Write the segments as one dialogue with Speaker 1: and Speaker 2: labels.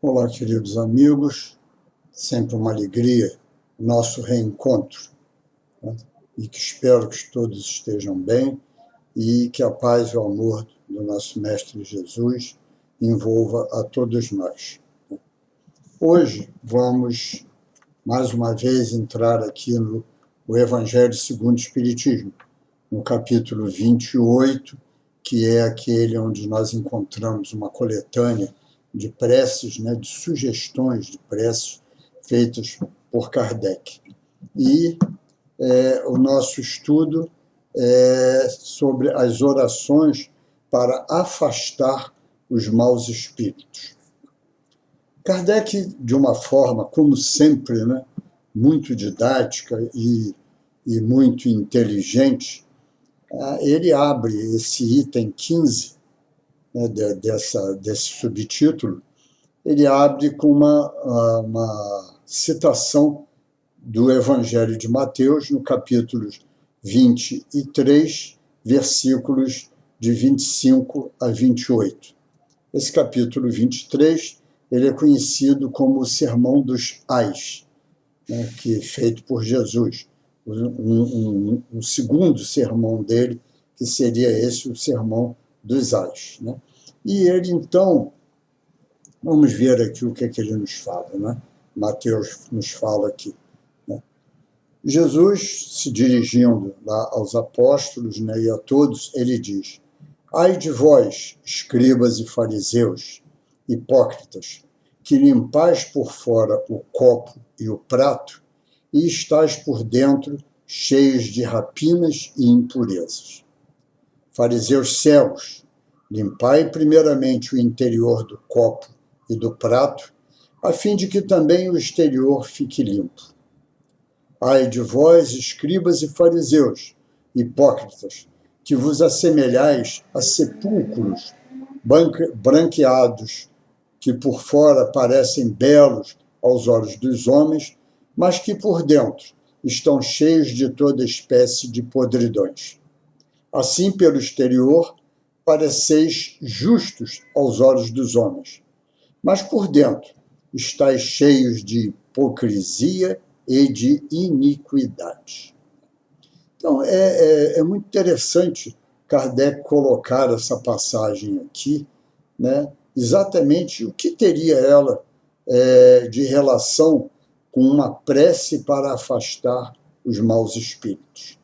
Speaker 1: Olá, queridos amigos, sempre uma alegria o nosso reencontro, né? E que espero que todos estejam bem e que a paz e o amor do nosso Mestre Jesus envolva a todos nós. Hoje vamos, mais uma vez, entrar aqui no Evangelho segundo o Espiritismo, no capítulo 28, que é aquele onde nós encontramos uma coletânea de preces, né, de sugestões de preces feitas por Kardec. E o nosso estudo é sobre as orações para afastar os maus espíritos. Kardec, de uma forma, como sempre, né, muito didática e muito inteligente, ele abre esse item 15, né, desse subtítulo, ele abre com uma citação do Evangelho de Mateus, no capítulo 23, versículos de 25 a 28. Esse capítulo 23, ele é conhecido como o Sermão dos Ais, né, que é feito por Jesus. Um segundo sermão dele, que seria esse, o Sermão dos Ais, né? E ele, então, vamos ver aqui o que é que ele nos fala, né? Mateus nos fala aqui, né? Jesus, se dirigindo lá aos apóstolos, né, e a todos, ele diz: ai de vós, escribas e fariseus, hipócritas, que limpais por fora o copo e o prato, e estáis por dentro cheios de rapinas e impurezas. Fariseus cegos, limpai primeiramente o interior do copo e do prato, a fim de que também o exterior fique limpo. Ai de vós, escribas e fariseus, hipócritas, que vos assemelhais a sepulcros branqueados, que por fora parecem belos aos olhos dos homens, mas que por dentro estão cheios de toda espécie de podridões. Assim, pelo exterior, pareceis justos aos olhos dos homens, mas por dentro estáis cheios de hipocrisia e de iniquidade. Então, é muito interessante Kardec colocar essa passagem aqui, né? Exatamente o que teria ela de relação com uma prece para afastar os maus espíritos.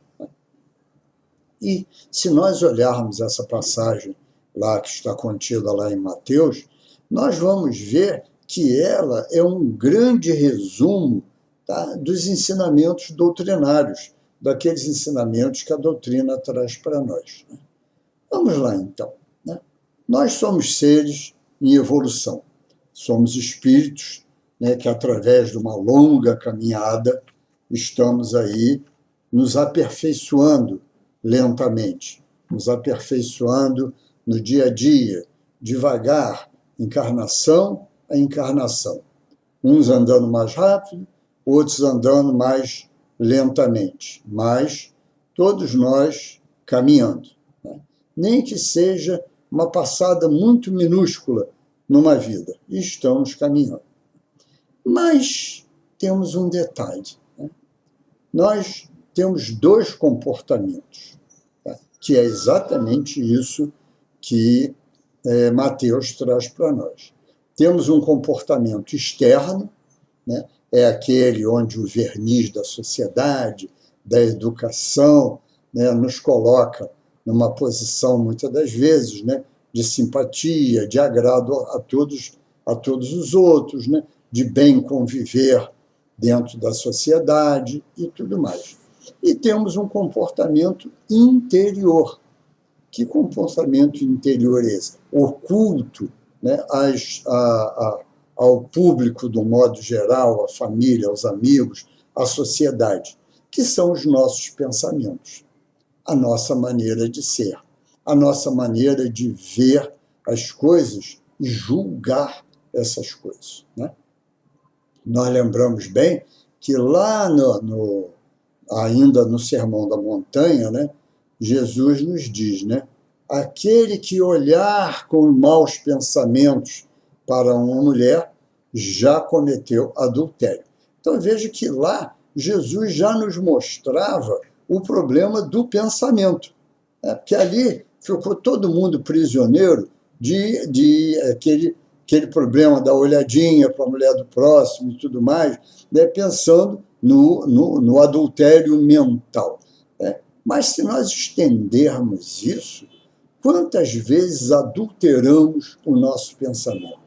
Speaker 1: E se nós olharmos essa passagem lá que está contida lá em Mateus, nós vamos ver que ela é um grande resumo, tá, dos ensinamentos doutrinários, daqueles ensinamentos que a doutrina traz para nós, né? Vamos lá, então, né? Nós somos seres em evolução, somos espíritos, né, que através de uma longa caminhada estamos aí nos aperfeiçoando lentamente, nos aperfeiçoando no dia a dia, devagar, encarnação a encarnação. Uns andando mais rápido, outros andando mais lentamente, mas todos nós caminhando, né? Nem que seja uma passada muito minúscula numa vida, estamos caminhando. Mas temos um detalhe, né? Nós temos dois comportamentos, tá? Que é exatamente isso que Mateus traz para nós. Temos um comportamento externo, né? É aquele onde o verniz da sociedade, da educação, né, nos coloca numa posição, muitas das vezes, né, de simpatia, de agrado a todos os outros, né, de bem conviver dentro da sociedade e tudo mais. E temos um comportamento interior. Que comportamento interior é esse? Oculto, né, ao público, do modo geral, à família, aos amigos, à sociedade, que são os nossos pensamentos, a nossa maneira de ser, a nossa maneira de ver as coisas e julgar essas coisas, né? Nós lembramos bem que lá ainda no Sermão da Montanha, né, Jesus nos diz, né, aquele que olhar com maus pensamentos para uma mulher já cometeu adultério. Então veja que lá Jesus já nos mostrava o problema do pensamento, porque ali ficou todo mundo prisioneiro de aquele problema da olhadinha para a mulher do próximo e tudo mais, né, pensando no adultério mental. Né? Mas se nós estendermos isso, quantas vezes adulteramos o nosso pensamento?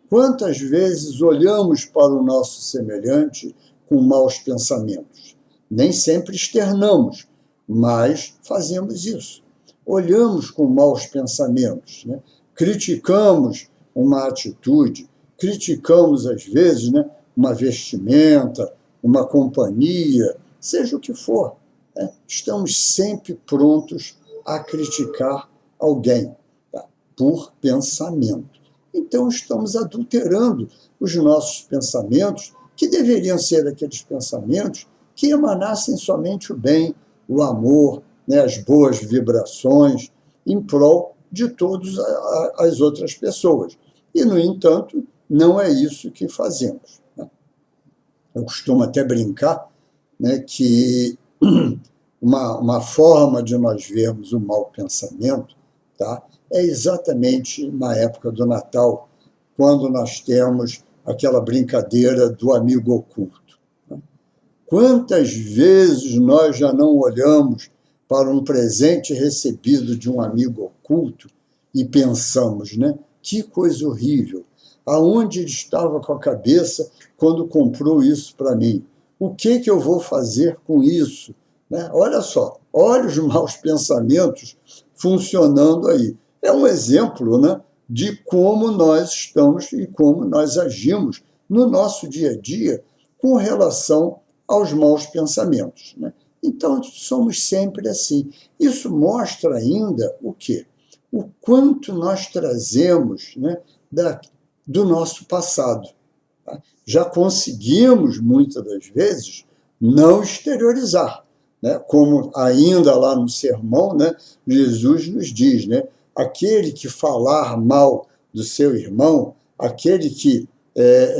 Speaker 1: Quantas vezes olhamos para o nosso semelhante com maus pensamentos? Nem sempre externamos, mas fazemos isso. Olhamos com maus pensamentos, né? Criticamos uma atitude, criticamos, às vezes, né, uma vestimenta, uma companhia, seja o que for. Né? Estamos sempre prontos a criticar alguém, tá? Por pensamento. Então, estamos adulterando os nossos pensamentos, que deveriam ser aqueles pensamentos que emanassem somente o bem, o amor, né, as boas vibrações, em prol de todas as outras pessoas. E, no entanto, não é isso que fazemos. Né? Eu costumo até brincar, né, que uma forma de nós vermos o mau pensamento, tá, é exatamente na época do Natal, quando nós temos aquela brincadeira do amigo oculto. Né? Quantas vezes nós já não olhamos para um presente recebido de um amigo oculto e pensamos, né? Que coisa horrível! Aonde ele estava com a cabeça quando comprou isso para mim? O que eu vou fazer com isso? Né? Olha só, olha os maus pensamentos funcionando aí. É um exemplo, né, de como nós estamos e como nós agimos no nosso dia a dia com relação aos maus pensamentos. Né? Então, somos sempre assim. Isso mostra ainda o quê? O quanto nós trazemos, né, do nosso passado. Tá? Já conseguimos, muitas das vezes, não exteriorizar. Né? Como ainda lá no sermão, né, Jesus nos diz, né, aquele que falar mal do seu irmão, aquele que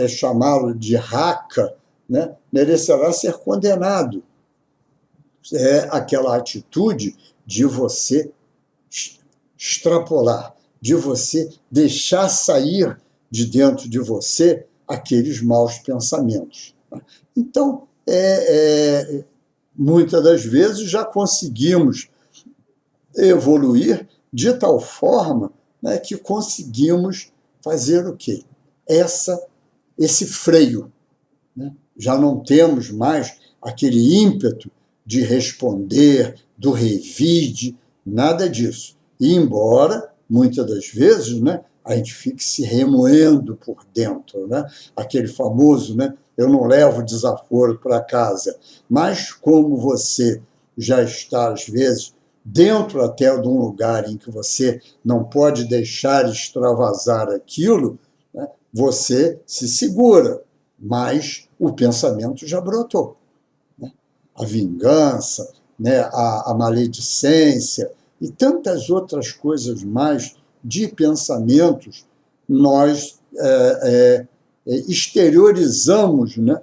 Speaker 1: chamá-lo de raca, né, merecerá ser condenado. É aquela atitude de você extrapolar, de você deixar sair de dentro de você aqueles maus pensamentos. Então, muitas das vezes já conseguimos evoluir de tal forma, né, que conseguimos fazer o quê? Esse freio. Né? Já não temos mais aquele ímpeto de responder, do revide, nada disso. E embora, muitas das vezes, né, a gente fique se remoendo por dentro, né? Aquele famoso, né, eu não levo desaforo para casa. Mas como você já está, às vezes, dentro até de um lugar em que você não pode deixar extravasar aquilo, né, você se segura, mas o pensamento já brotou. Né? A vingança, né, a maledicência e tantas outras coisas mais de pensamentos nós exteriorizamos, né,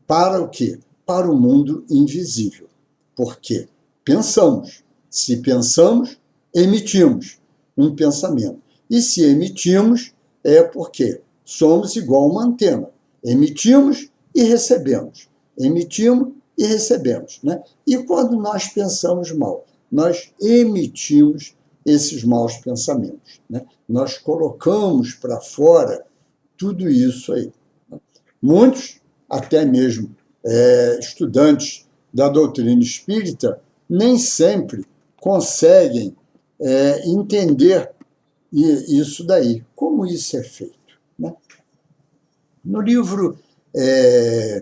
Speaker 1: para o quê? Para o mundo invisível. Por quê? Pensamos. Se pensamos, emitimos um pensamento. E se emitimos, é porque somos igual uma antena. Emitimos e recebemos. Emitimos e recebemos. Né? E quando nós pensamos mal, nós emitimos esses maus pensamentos. Né? Nós colocamos para fora tudo isso aí. Muitos, até mesmo estudantes da doutrina espírita, nem sempre conseguem entender isso daí. Como isso é feito? Né? No livro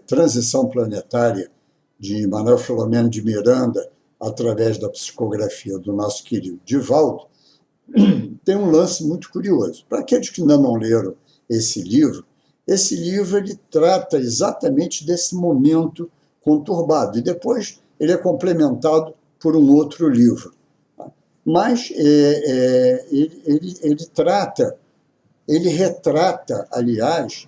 Speaker 1: Transição Planetária, de Manuel Filomeno de Miranda, através da psicografia do nosso querido Divaldo, tem um lance muito curioso. Para aqueles que ainda não leram esse livro ele trata exatamente desse momento conturbado, e depois ele é complementado por um outro livro. Mas ele trata ele retrata, aliás,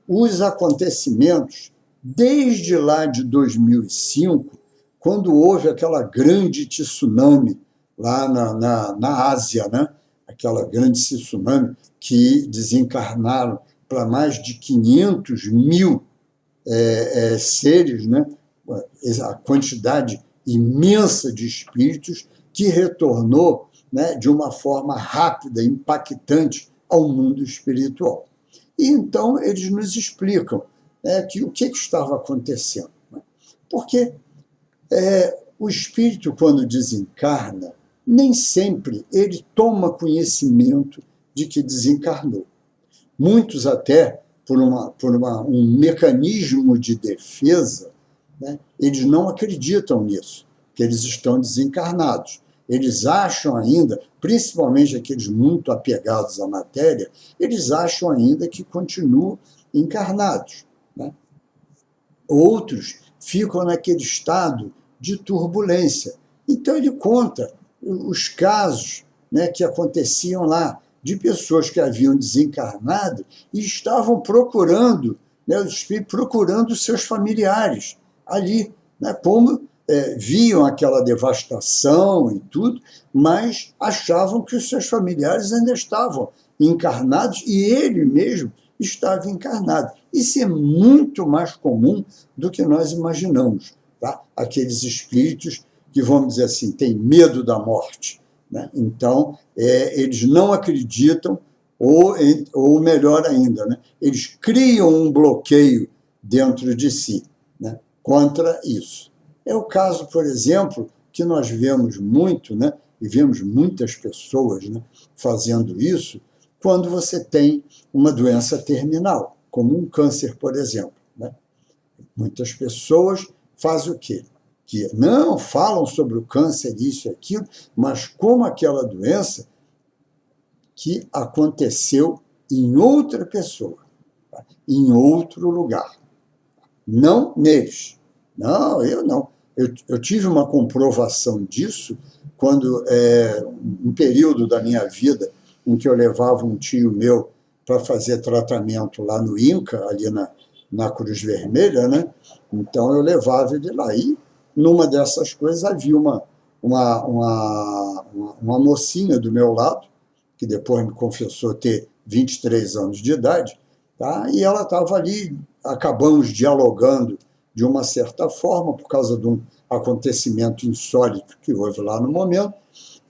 Speaker 1: os acontecimentos desde lá de 2005, quando houve aquela grande tsunami lá na Ásia, né? Aquela grande tsunami que desencarnaram para mais de 500 mil seres, né? A quantidade imensa de espíritos que retornou, né, de uma forma rápida, impactante ao mundo espiritual. E então eles nos explicam, né, que o que estava acontecendo. Né? Porque o espírito, quando desencarna, nem sempre ele toma conhecimento de que desencarnou. Muitos até, por um mecanismo de defesa, né, eles não acreditam nisso, que eles estão desencarnados. Eles acham ainda, principalmente aqueles muito apegados à matéria, eles acham ainda que continuam encarnados. Né? Outros ficam naquele estado de turbulência. Então, ele conta os casos, né, que aconteciam lá, de pessoas que haviam desencarnado e estavam procurando, né, os espíritos procurando seus familiares ali, né, como viam aquela devastação e tudo, mas achavam que os seus familiares ainda estavam encarnados e ele mesmo estava encarnado. Isso é muito mais comum do que nós imaginamos. Tá? Aqueles espíritos que, vamos dizer assim, têm medo da morte. Né? Então, eles não acreditam, ou melhor ainda, né? Eles criam um bloqueio dentro de si, né, contra isso. É o caso, por exemplo, que nós vemos muito, né, e vemos muitas pessoas, né, fazendo isso, quando você tem uma doença terminal, como um câncer, por exemplo. Né? Muitas pessoas fazem o quê? Que não falam sobre o câncer, isso e aquilo, mas como aquela doença que aconteceu em outra pessoa, tá? Em outro lugar. Não neles. Não, eu não. Eu tive uma comprovação disso quando, um período da minha vida em que eu levava um tio meu para fazer tratamento lá no INCA, ali na Cruz Vermelha, né? Então eu levava ele lá. E numa dessas coisas havia uma mocinha do meu lado, que depois me confessou ter 23 anos de idade, tá? E ela estava ali, acabamos dialogando de uma certa forma, por causa de um acontecimento insólito que houve lá no momento,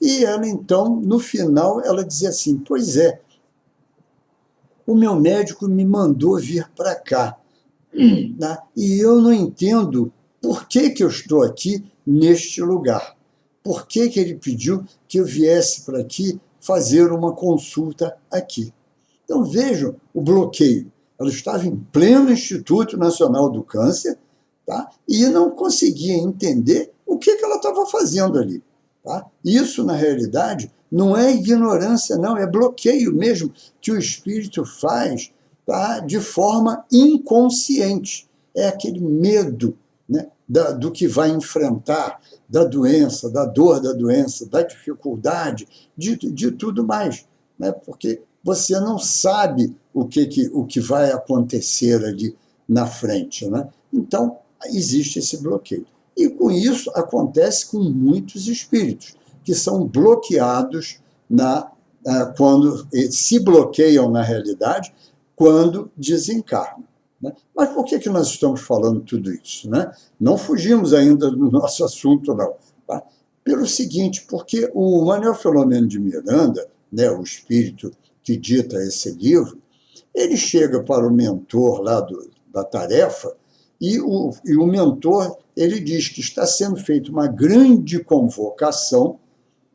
Speaker 1: e ela, então, no final, ela dizia assim, pois é, o meu médico me mandou vir para cá, né? E eu não entendo por que eu estou aqui neste lugar. Por que ele pediu que eu viesse para aqui fazer uma consulta aqui? Então, vejam o bloqueio. Ela estava em pleno Instituto Nacional do Câncer, tá? E não conseguia entender o que ela estava fazendo ali. Tá? Isso, na realidade, não é ignorância, não, é bloqueio mesmo que o espírito faz, tá? De forma inconsciente. É aquele medo, né, do que vai enfrentar, da doença, da dor da doença, da dificuldade, de tudo mais. Né? Porque você não sabe o que vai acontecer ali na frente. Né? Então, existe esse bloqueio. E com isso acontece com muitos espíritos, que são bloqueados quando se bloqueiam na realidade, quando desencarnam. Né? Mas por que nós estamos falando tudo isso? Né? Não fugimos ainda do nosso assunto, não. Tá? Pelo seguinte, porque o Manuel Filomeno de Miranda, né, o espírito que dita esse livro, ele chega para o mentor lá da tarefa e o mentor ele diz que está sendo feita uma grande convocação,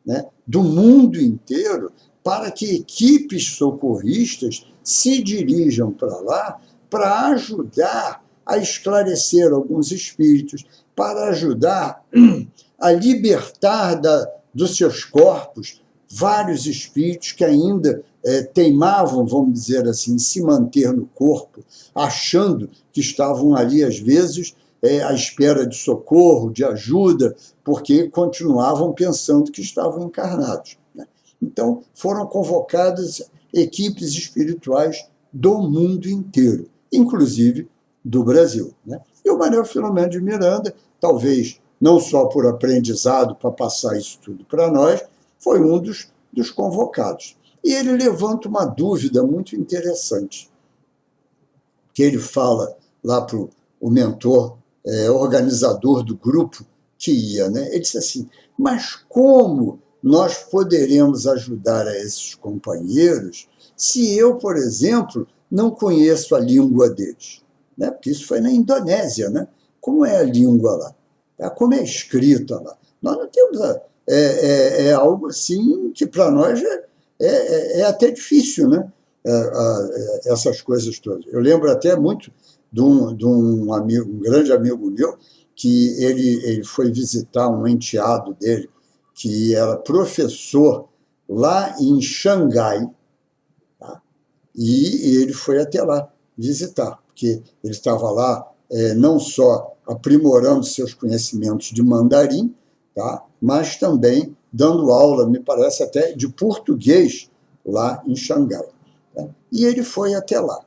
Speaker 1: né, do mundo inteiro para que equipes socorristas se dirijam para lá para ajudar a esclarecer alguns espíritos, para ajudar a libertar dos seus corpos vários espíritos que ainda teimavam, vamos dizer assim, se manter no corpo, achando que estavam ali, às vezes, à espera de socorro, de ajuda, porque continuavam pensando que estavam encarnados. Né? Então, foram convocadas equipes espirituais do mundo inteiro, inclusive do Brasil, né? E o Manuel Filomeno de Miranda, talvez não só por aprendizado para passar isso tudo para nós, foi um dos convocados. E ele levanta uma dúvida muito interessante, que ele fala lá para o mentor, organizador do grupo que ia, né? Ele disse assim, mas como nós poderemos ajudar a esses companheiros se eu, por exemplo, não conheço a língua deles? Né? Porque isso foi na Indonésia, né? Como é a língua lá? Como é escrita lá? Nós não temos... algo assim que para nós é até difícil, né? Essas coisas todas. Eu lembro até muito de um amigo, um grande amigo meu, que ele foi visitar um enteado dele, que era professor lá em Xangai, tá? E ele foi até lá visitar, porque ele estava lá não só aprimorando seus conhecimentos de mandarim, tá? Mas também dando aula, me parece até, de português lá em Xangai. Tá? E ele foi até lá.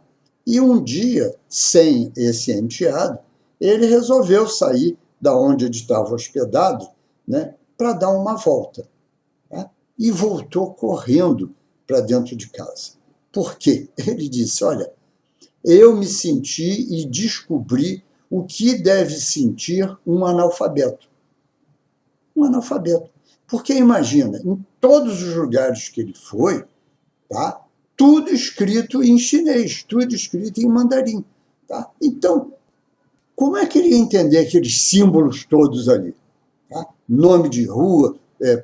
Speaker 1: E um dia, sem esse enteado, ele resolveu sair da onde ele estava hospedado, né, para dar uma volta. Tá? E voltou correndo para dentro de casa. Por quê? Ele disse, olha, eu me senti e descobri o que deve sentir um analfabeto. Um analfabeto. Porque, imagina, em todos os lugares que ele foi, tá, tudo escrito em chinês, tudo escrito em mandarim. Tá? Então, como é que ele ia entender aqueles símbolos todos ali? Tá? Nome de rua,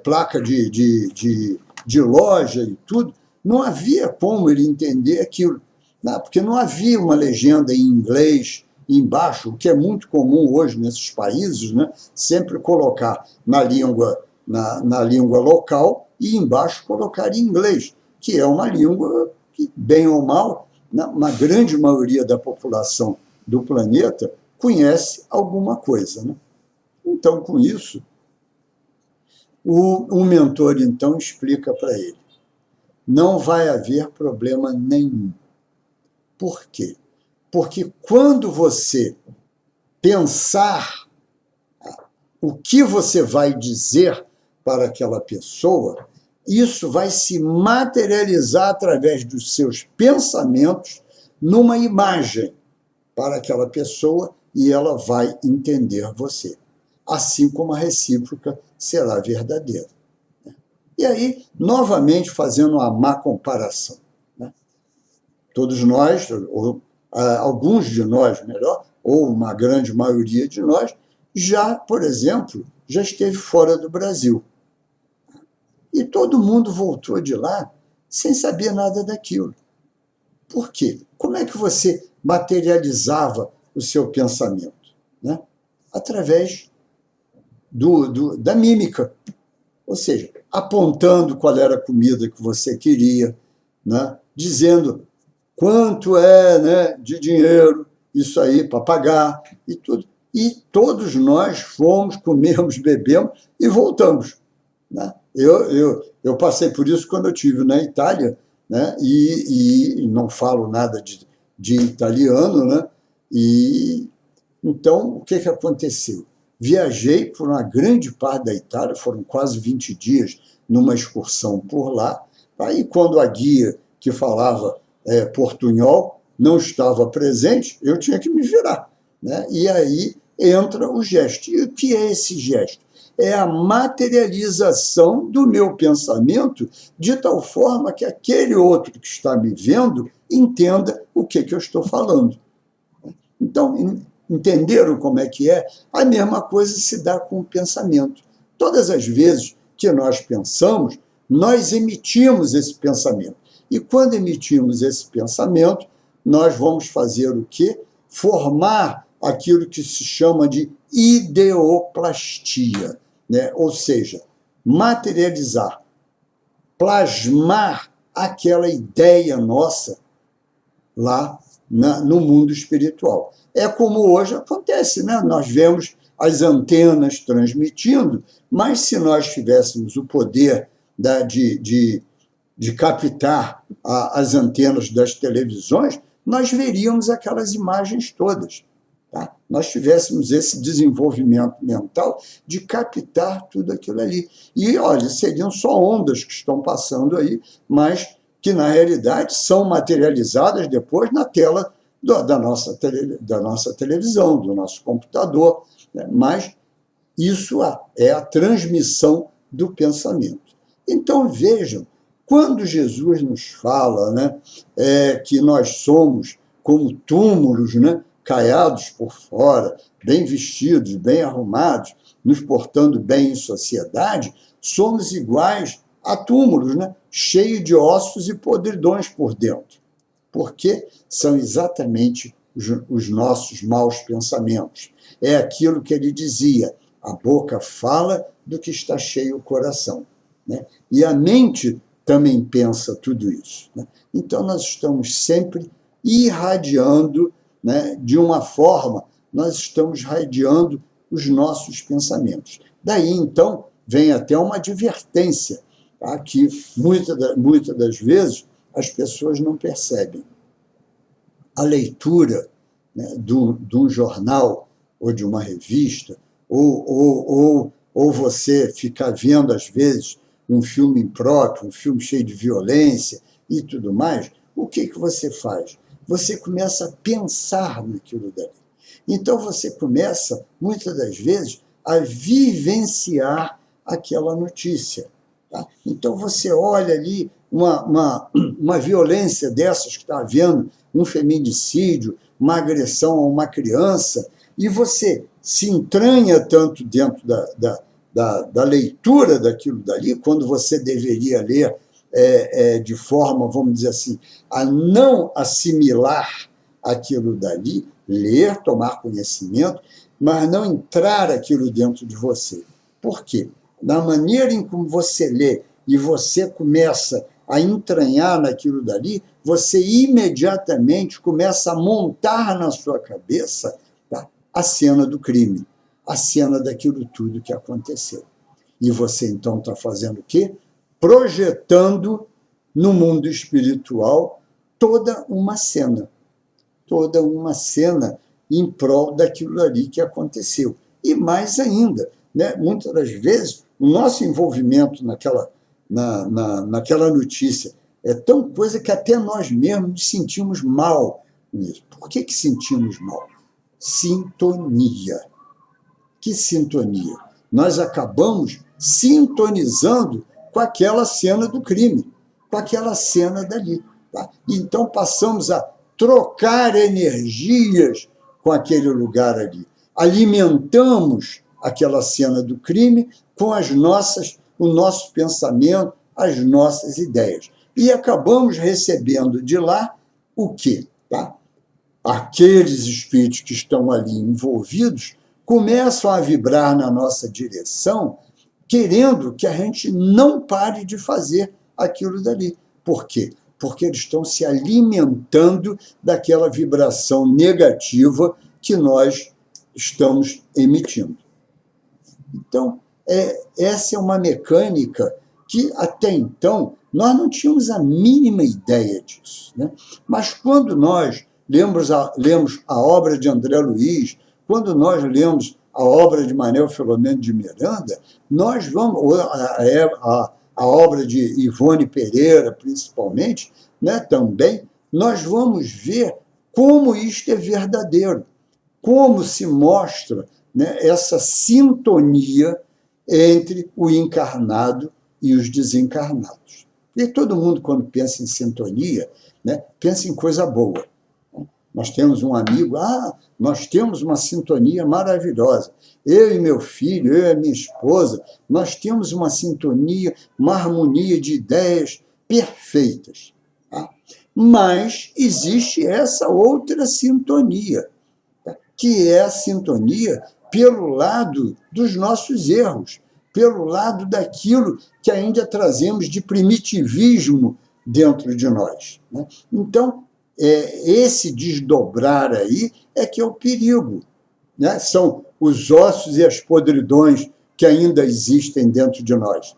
Speaker 1: placa de loja e tudo. Não havia como ele entender aquilo, né? Porque não havia uma legenda em inglês embaixo, o que é muito comum hoje nesses países, né? Sempre colocar na língua local e embaixo colocar em inglês, que é uma língua que, bem ou mal, uma grande maioria da população do planeta conhece alguma coisa, né? Então, com isso, o mentor, então, explica para ele, não vai haver problema nenhum. Por quê? Porque quando você pensar o que você vai dizer para aquela pessoa, isso vai se materializar através dos seus pensamentos numa imagem para aquela pessoa e ela vai entender você. Assim como a recíproca será verdadeira. E aí, novamente, fazendo uma má comparação. Né? Todos nós, ou alguns de nós, melhor, ou uma grande maioria de nós, já, por exemplo, já esteve fora do Brasil. E todo mundo voltou de lá sem saber nada daquilo. Por quê? Como é que você materializava o seu pensamento? Né? Através da mímica. Ou seja, apontando qual era a comida que você queria, né? Dizendo quanto é, né, de dinheiro isso aí para pagar e tudo. E todos nós fomos, comemos, bebemos e voltamos. Né? Eu passei por isso quando eu estive na Itália, né? E não falo nada de italiano, né? E então, o que aconteceu? Viajei por uma grande parte da Itália, foram quase 20 dias numa excursão por lá, aí quando a guia que falava portunhol não estava presente, eu tinha que me virar. Né? E aí entra o gesto. E o que é esse gesto? É a materialização do meu pensamento de tal forma que aquele outro que está me vendo entenda o que eu estou falando. Então, entenderam como é que é? A mesma coisa se dá com o pensamento. Todas as vezes que nós pensamos, nós emitimos esse pensamento. E quando emitimos esse pensamento, nós vamos fazer o quê? Formar aquilo que se chama de ideoplastia, né? Ou seja, materializar, plasmar aquela ideia nossa lá no mundo espiritual. É como hoje acontece, né? Nós vemos as antenas transmitindo, mas se nós tivéssemos o poder de de captar as antenas das televisões, nós veríamos aquelas imagens todas. Tá? Nós tivéssemos esse desenvolvimento mental de captar tudo aquilo ali. E, olha, seriam só ondas que estão passando aí, mas que, na realidade, são materializadas depois na tela da nossa televisão, do nosso computador. Né? Mas isso é a transmissão do pensamento. Então, vejam, quando Jesus nos fala, né, que nós somos como túmulos, né, caiados por fora, bem vestidos, bem arrumados, nos portando bem em sociedade, somos iguais a túmulos, né, cheios de ossos e podridões por dentro. Porque são exatamente os nossos maus pensamentos. É aquilo que ele dizia, a boca fala do que está cheio o coração. Né? E a mente também pensa tudo isso. Né? Então, nós estamos sempre irradiando, né, de uma forma, nós estamos irradiando os nossos pensamentos. Daí, então, vem até uma advertência, tá, que muitas das vezes as pessoas não percebem. A leitura, né, de um jornal ou de uma revista, ou você ficar vendo, às vezes, um filme impróprio, um filme cheio de violência e tudo mais, o que você faz? Você começa a pensar naquilo dali. Então, você começa, muitas das vezes, a vivenciar aquela notícia. Tá? Então, você olha ali uma violência dessas que está havendo, um feminicídio, uma agressão a uma criança, e você se entranha tanto dentro da leitura daquilo dali, quando você deveria ler de forma, vamos dizer assim, a não assimilar aquilo dali, ler, tomar conhecimento, mas não entrar aquilo dentro de você. Por quê? Na maneira em como você lê e você começa a entranhar naquilo dali, você imediatamente começa a montar na sua cabeça, tá, a cena do crime, a cena daquilo tudo que aconteceu. E você, então, está fazendo o quê? Projetando no mundo espiritual toda uma cena em prol daquilo ali que aconteceu. E mais ainda, né, muitas das vezes, o nosso envolvimento naquela notícia é tão coisa que até nós mesmos nos sentimos mal nisso. Por que sentimos mal? Sintonia. Que sintonia? Nós acabamos sintonizando com aquela cena do crime, com aquela cena dali. Tá? Então, passamos a trocar energias com aquele lugar ali. Alimentamos aquela cena do crime com o nosso pensamento, as nossas ideias. E acabamos recebendo de lá o quê? Tá? Aqueles espíritos que estão ali envolvidos começam a vibrar na nossa direção, querendo que a gente não pare de fazer aquilo dali. Por quê? Porque eles estão se alimentando daquela vibração negativa que nós estamos emitindo. Então, essa é uma mecânica que, até então, nós não tínhamos a mínima ideia disso. Né? Mas quando nós lemos a obra de André Luiz, quando nós lemos a obra de Manuel Filomeno de Miranda, nós vamos, a obra de Ivone Pereira, principalmente, né, também, nós vamos ver como isto é verdadeiro, como se mostra, né, essa sintonia entre o encarnado e os desencarnados. E todo mundo, quando pensa em sintonia, né, pensa em coisa boa. Nós temos um amigo, nós temos uma sintonia maravilhosa. Eu e meu filho, eu e a minha esposa, nós temos uma sintonia, uma harmonia de ideias perfeitas. Tá? Mas existe essa outra sintonia, tá? Que é a sintonia pelo lado dos nossos erros, pelo lado daquilo que ainda trazemos de primitivismo dentro de nós. Né? Então, esse desdobrar aí é que é o perigo. Né? São os ossos e as podridões que ainda existem dentro de nós.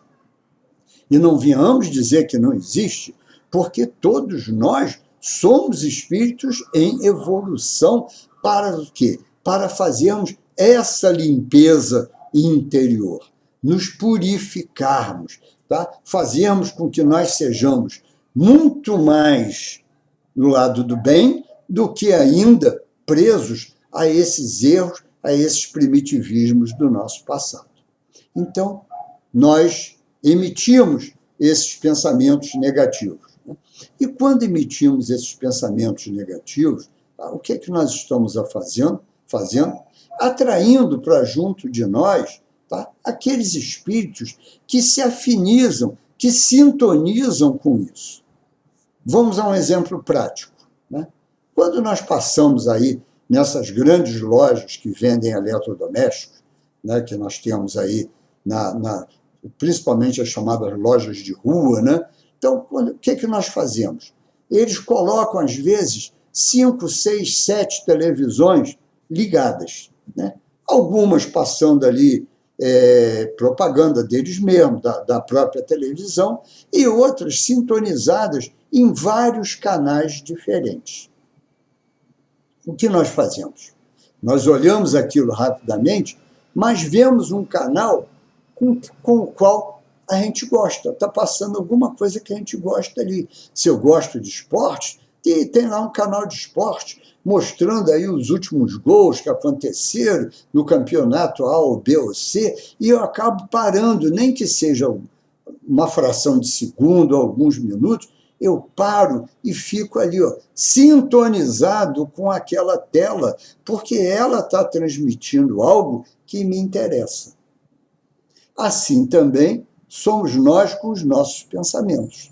Speaker 1: E não venhamos dizer que não existe, porque todos nós somos espíritos em evolução para o quê? Para fazermos essa limpeza interior, nos purificarmos, tá? Fazermos com que nós sejamos muito mais no lado do bem do que ainda presos a esses erros, a esses primitivismos do nosso passado. Então, nós emitimos esses pensamentos negativos. E quando emitimos esses pensamentos negativos, o que é que nós estamos fazendo? Atraindo para junto de nós, tá, aqueles espíritos que se afinizam, que sintonizam com isso. Vamos a um exemplo prático. Né? Quando nós passamos aí nessas grandes lojas que vendem eletrodomésticos, né, que nós temos aí, principalmente as chamadas lojas de rua, né? Então, o que nós fazemos? Eles colocam, às vezes, 5, 6, 7 televisões ligadas, né? Algumas passando ali propaganda deles mesmos, da própria televisão, e outras sintonizadas em vários canais diferentes. O que nós fazemos? Nós olhamos aquilo rapidamente, mas vemos um canal com o qual a gente gosta. Está passando alguma coisa que a gente gosta ali. Se eu gosto de esporte, tem lá um canal de esporte mostrando aí os últimos gols que aconteceram no campeonato A ou B ou C, e eu acabo parando, nem que seja uma fração de segundo, alguns minutos, eu paro e fico ali, sintonizado com aquela tela, porque ela está transmitindo algo que me interessa. Assim também somos nós com os nossos pensamentos.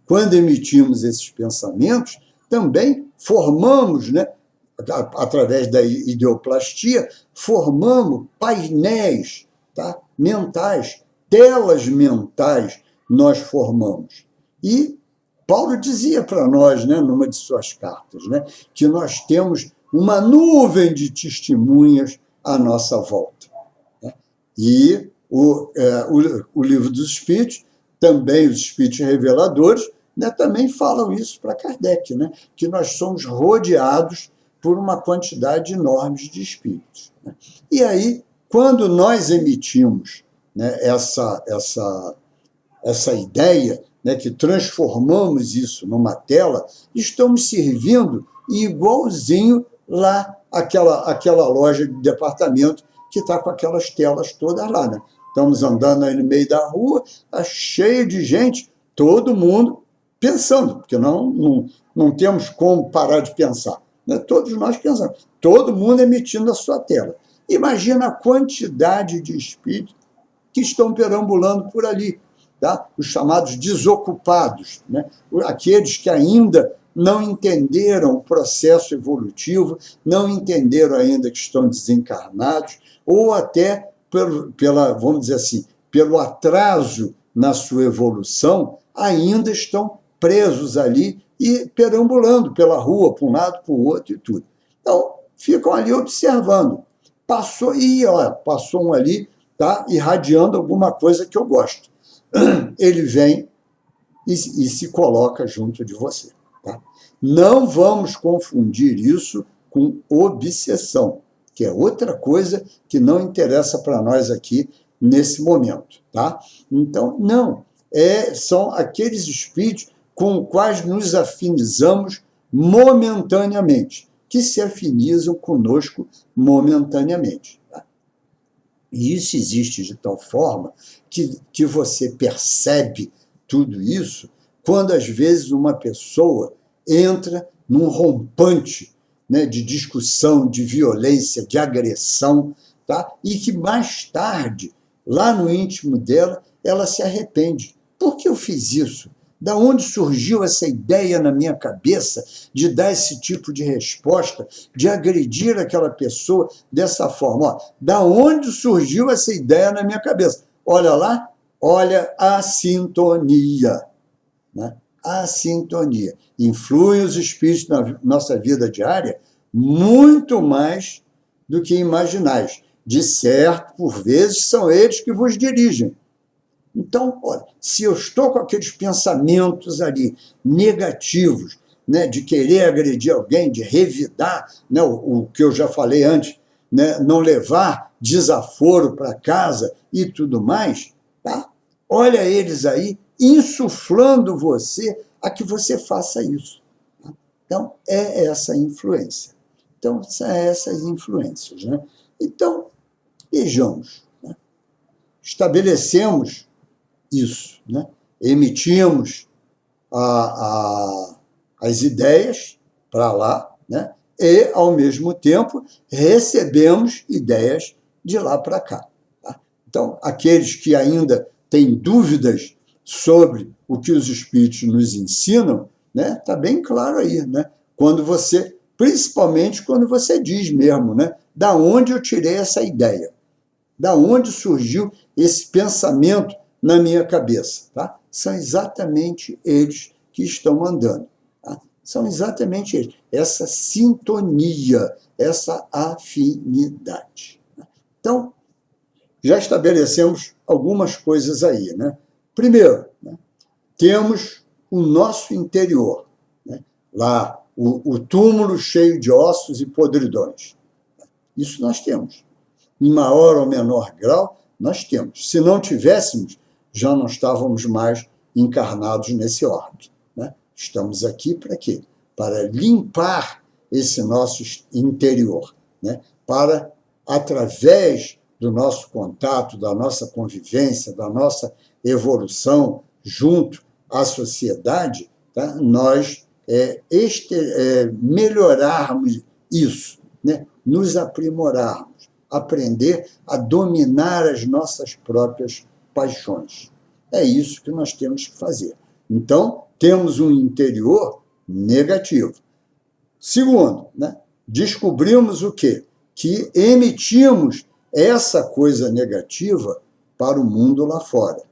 Speaker 1: Quando emitimos esses pensamentos, também formamos, né, através da ideoplastia, formamos painéis, tá, mentais, telas mentais nós formamos. E Paulo dizia para nós, né, numa de suas cartas, né, que nós temos uma nuvem de testemunhas à nossa volta. Né? E o Livro dos Espíritos, também os Espíritos Reveladores, né, também falam isso para Kardec, né, que nós somos rodeados por uma quantidade enorme de espíritos. Né? E aí, quando nós emitimos, né, essa ideia, né, que transformamos isso numa tela, estamos servindo igualzinho lá aquela loja de departamento que está com aquelas telas todas lá. Né? Estamos andando aí no meio da rua, está cheio de gente, todo mundo pensando, porque não temos como parar de pensar. Né? Todos nós pensamos, todo mundo emitindo a sua tela. Imagina a quantidade de espíritos que estão perambulando por ali, tá? Os chamados desocupados, né? Aqueles que ainda não entenderam o processo evolutivo, não entenderam ainda que estão desencarnados, ou até, vamos dizer assim, pelo atraso na sua evolução, ainda estão presos ali e perambulando pela rua, para um lado, para o outro e tudo. Então, ficam ali observando. Passou um ali, tá, irradiando alguma coisa que eu gosto. Ele vem e se coloca junto de você. Tá? Não vamos confundir isso com obsessão, que é outra coisa que não interessa para nós aqui nesse momento. Tá? Então, não. São aqueles espíritos com os quais nos afinizamos momentaneamente, que se afinizam conosco momentaneamente. Tá? E isso existe de tal forma que você percebe tudo isso quando, às vezes, uma pessoa entra num rompante, né, de discussão, de violência, de agressão, tá? E que mais tarde, lá no íntimo dela, ela se arrepende. Por que eu fiz isso? Da onde surgiu essa ideia na minha cabeça de dar esse tipo de resposta, de agredir aquela pessoa dessa forma? Da onde surgiu essa ideia na minha cabeça? Olha lá, olha a sintonia. Né? A sintonia. Influi os espíritos na nossa vida diária muito mais do que imaginais. De certo, por vezes, são eles que vos dirigem. Então, olha, se eu estou com aqueles pensamentos ali negativos, né, de querer agredir alguém, de revidar, né, o que eu já falei antes, né, não levar desaforo para casa e tudo mais, tá? Olha eles aí insuflando você a que você faça isso. Tá? Então, é essa influência. Então, são essas influências. Né? Então, vejamos, né? Estabelecemos isso, né? Emitimos as ideias para lá, né? E, ao mesmo tempo, recebemos ideias de lá para cá. Tá? Então, aqueles que ainda têm dúvidas sobre o que os espíritos nos ensinam, né? Tá bem claro aí, né? Quando você, principalmente quando você diz mesmo, né? Da onde eu tirei essa ideia? Da onde surgiu esse pensamento na minha cabeça? Tá? São exatamente eles que estão mandando. Tá? São exatamente eles. Essa sintonia, essa afinidade. Então, já estabelecemos algumas coisas aí. Né? Primeiro, né, temos o nosso interior. Né? Lá, o túmulo cheio de ossos e podridões. Isso nós temos. Em maior ou menor grau, nós temos. Se não tivéssemos, já não estávamos mais encarnados nesse orbe. Né? Estamos aqui para quê? Para limpar esse nosso interior, né? Para, através do nosso contato, da nossa convivência, da nossa evolução junto à sociedade, tá? Nós melhorarmos isso, né? Nos aprimorarmos, aprender a dominar as nossas próprias paixões. É isso que nós temos que fazer. Então, temos um interior negativo. Segundo, né, descobrimos o quê? Que emitimos essa coisa negativa para o mundo lá fora.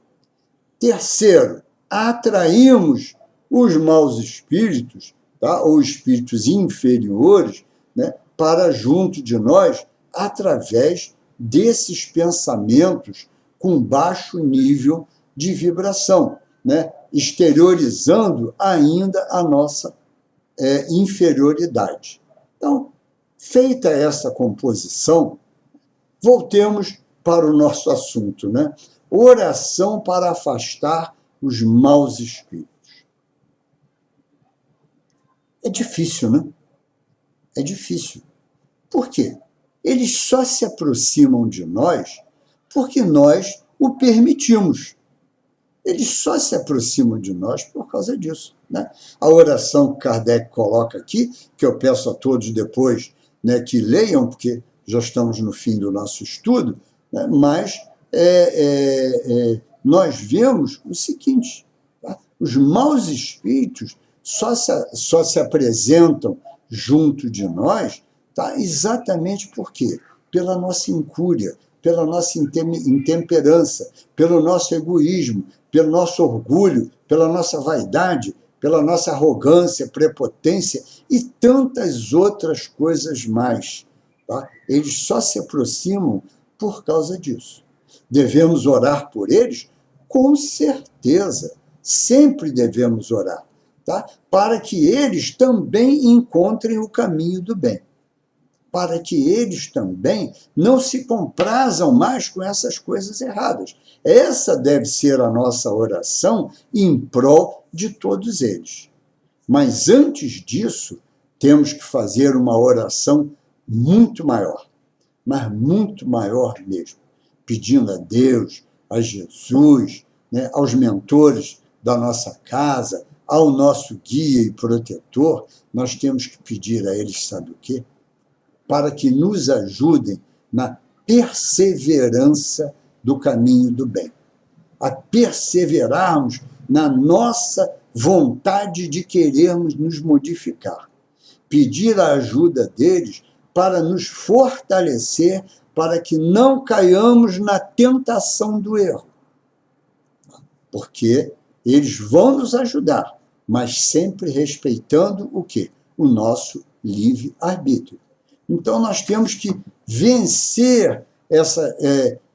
Speaker 1: Terceiro, atraímos os maus espíritos, tá, ou espíritos inferiores, né, para junto de nós, através desses pensamentos com baixo nível de vibração, né? Exteriorizando ainda a nossa inferioridade. Então, feita essa composição, voltemos para o nosso assunto, né? Oração para afastar os maus espíritos. É difícil, né? É difícil. Por quê? Eles só se aproximam de nós porque nós o permitimos. Eles só se aproximam de nós por causa disso. Né? A oração que Kardec coloca aqui, que eu peço a todos depois, né, que leiam, porque já estamos no fim do nosso estudo, né, mas nós vemos o seguinte, tá? Os maus espíritos só se apresentam junto de nós, tá? Exatamente por quê? Pela nossa incúria, pela nossa intemperança, pelo nosso egoísmo, pelo nosso orgulho, pela nossa vaidade, pela nossa arrogância, prepotência e tantas outras coisas mais. Tá? Eles só se aproximam por causa disso. Devemos orar por eles? Com certeza. Sempre devemos orar, tá? Para que eles também encontrem o caminho do bem. Para que eles também não se comprazam mais com essas coisas erradas. Essa deve ser a nossa oração em prol de todos eles. Mas antes disso, temos que fazer uma oração muito maior, mas muito maior mesmo, pedindo a Deus, a Jesus, né, aos mentores da nossa casa, ao nosso guia e protetor, nós temos que pedir a eles, sabe o quê? Para que nos ajudem na perseverança do caminho do bem, a perseverarmos na nossa vontade de querermos nos modificar, pedir a ajuda deles para nos fortalecer, para que não caiamos na tentação do erro, porque eles vão nos ajudar, mas sempre respeitando o quê? O nosso livre-arbítrio. Então, nós temos que vencer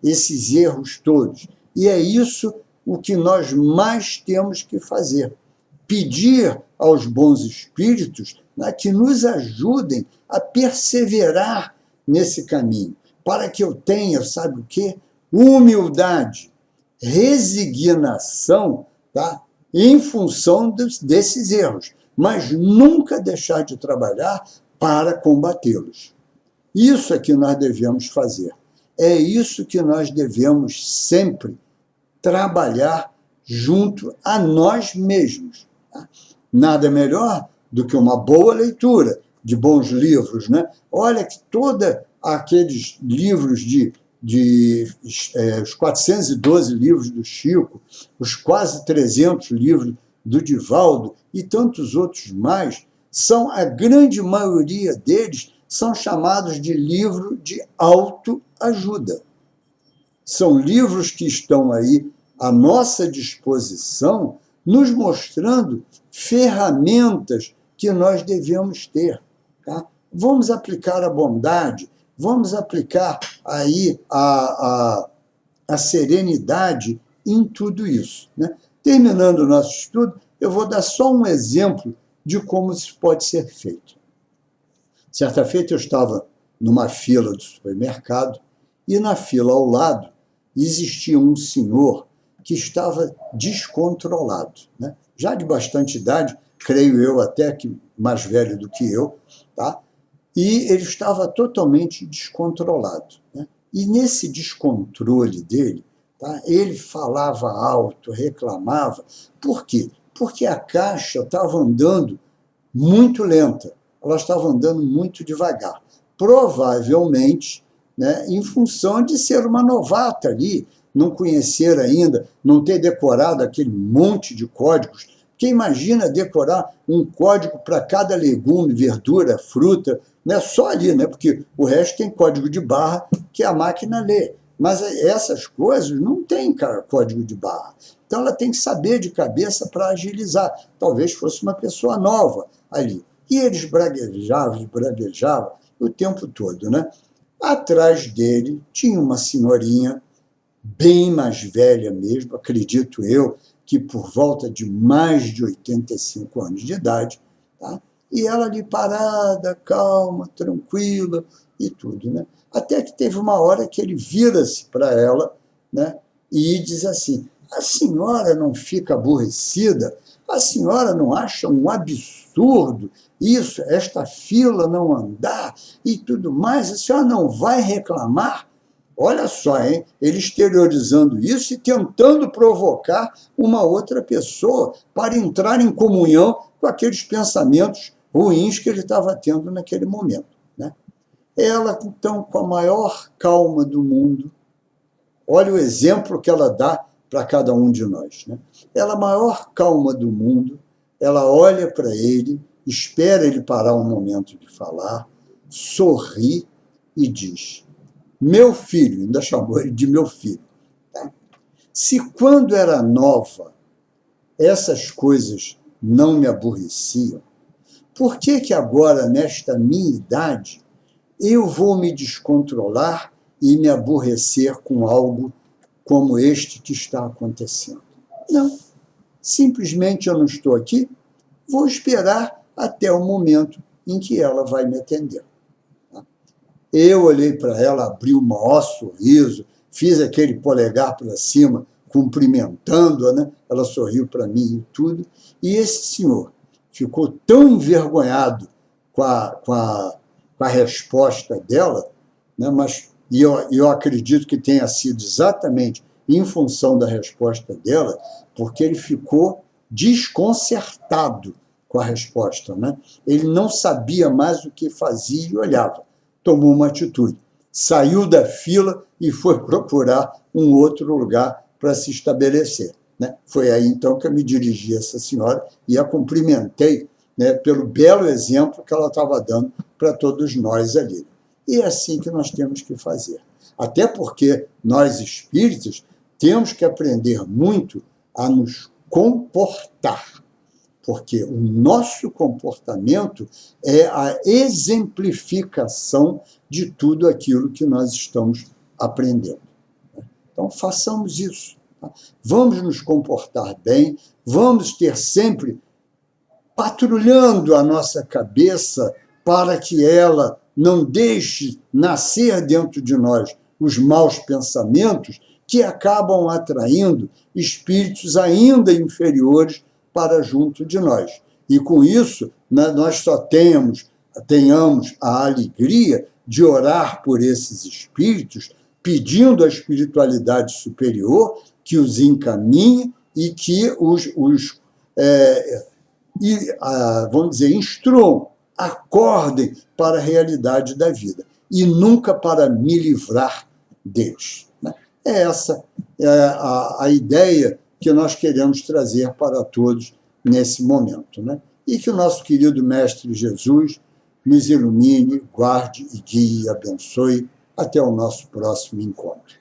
Speaker 1: esses erros todos. E é isso o que nós mais temos que fazer. Pedir aos bons espíritos, né, que nos ajudem a perseverar nesse caminho, para que eu tenha, sabe o quê? Humildade, resignação, tá? Em função desses erros, mas nunca deixar de trabalhar para combatê-los. Isso é que nós devemos fazer. É isso que nós devemos sempre trabalhar junto a nós mesmos. Tá? Nada melhor do que uma boa leitura de bons livros, né? Olha que todos aqueles livros os 412 livros do Chico, os quase 300 livros do Divaldo e tantos outros mais, a grande maioria deles são chamados de livro de autoajuda. São livros que estão aí à nossa disposição, nos mostrando ferramentas que nós devemos ter. Tá? Vamos aplicar a bondade, vamos aplicar aí a serenidade em tudo isso. Né? Terminando o nosso estudo, eu vou dar só um exemplo de como isso pode ser feito. Certa feita eu estava numa fila do supermercado e na fila ao lado existia um senhor que estava descontrolado, né? Já de bastante idade, creio eu até que mais velho do que eu, tá? E ele estava totalmente descontrolado, né? E nesse descontrole dele, tá? Ele falava alto, reclamava. Por quê? Porque a caixa estava andando muito lenta, ela estava andando muito devagar. Provavelmente, né, em função de ser uma novata ali, não conhecer ainda, não ter decorado aquele monte de códigos. Porque imagina decorar um código para cada legume, verdura, fruta, né, só ali, né, porque o resto tem código de barra que a máquina lê. Mas essas coisas não tem código de barra. Então ela tem que saber de cabeça para agilizar. Talvez fosse uma pessoa nova ali. E eles braguejavam o tempo todo, né? Atrás dele tinha uma senhorinha, bem mais velha mesmo, acredito eu, que por volta de mais de 85 anos de idade, tá? E ela ali parada, calma, tranquila e tudo, né? Até que teve uma hora que ele vira-se para ela, né? E diz assim: a senhora não fica aborrecida? A senhora não acha um absurdo isso, esta fila não andar e tudo mais? A senhora não vai reclamar? Olha só, hein? Ele exteriorizando isso e tentando provocar uma outra pessoa para entrar em comunhão com aqueles pensamentos ruins que ele estava tendo naquele momento, né? Ela, então, com a maior calma do mundo, olha o exemplo que ela dá para cada um de nós, né? Ela, a maior calma do mundo, ela olha para ele, espera ele parar um momento de falar, sorri e diz: meu filho, ainda chamou ele de meu filho, tá? Se quando era nova essas coisas não me aborreciam, por que que agora, nesta minha idade, eu vou me descontrolar e me aborrecer com algo como este que está acontecendo? Não, simplesmente eu não estou aqui, vou esperar até o momento em que ela vai me atender. Eu olhei para ela, abri o maior sorriso, fiz aquele polegar para cima, cumprimentando-a, né? Ela sorriu para mim e tudo. E esse senhor ficou tão envergonhado com a resposta dela, né? Mas eu acredito que tenha sido exatamente em função da resposta dela, porque ele ficou desconcertado com a resposta, né? Ele não sabia mais o que fazia e olhava. Tomou uma atitude, saiu da fila e foi procurar um outro lugar para se estabelecer, né? Foi aí, então, que eu me dirigi a essa senhora e a cumprimentei, né, pelo belo exemplo que ela estava dando para todos nós ali. E é assim que nós temos que fazer. Até porque nós, espíritas, temos que aprender muito a nos comportar, porque o nosso comportamento é a exemplificação de tudo aquilo que nós estamos aprendendo. Então, façamos isso, Tá? Vamos nos comportar bem, vamos ter sempre patrulhando a nossa cabeça para que ela não deixe nascer dentro de nós os maus pensamentos que acabam atraindo espíritos ainda inferiores para junto de nós. E com isso, nós só tenhamos a alegria de orar por esses espíritos, pedindo à espiritualidade superior que os encaminhe e que vamos dizer, instruam, acordem para a realidade da vida, e nunca para me livrar deles. É essa a ideia que nós queremos trazer para todos nesse momento. E que o nosso querido Mestre Jesus nos ilumine, guarde e guie e abençoe. Até o nosso próximo encontro.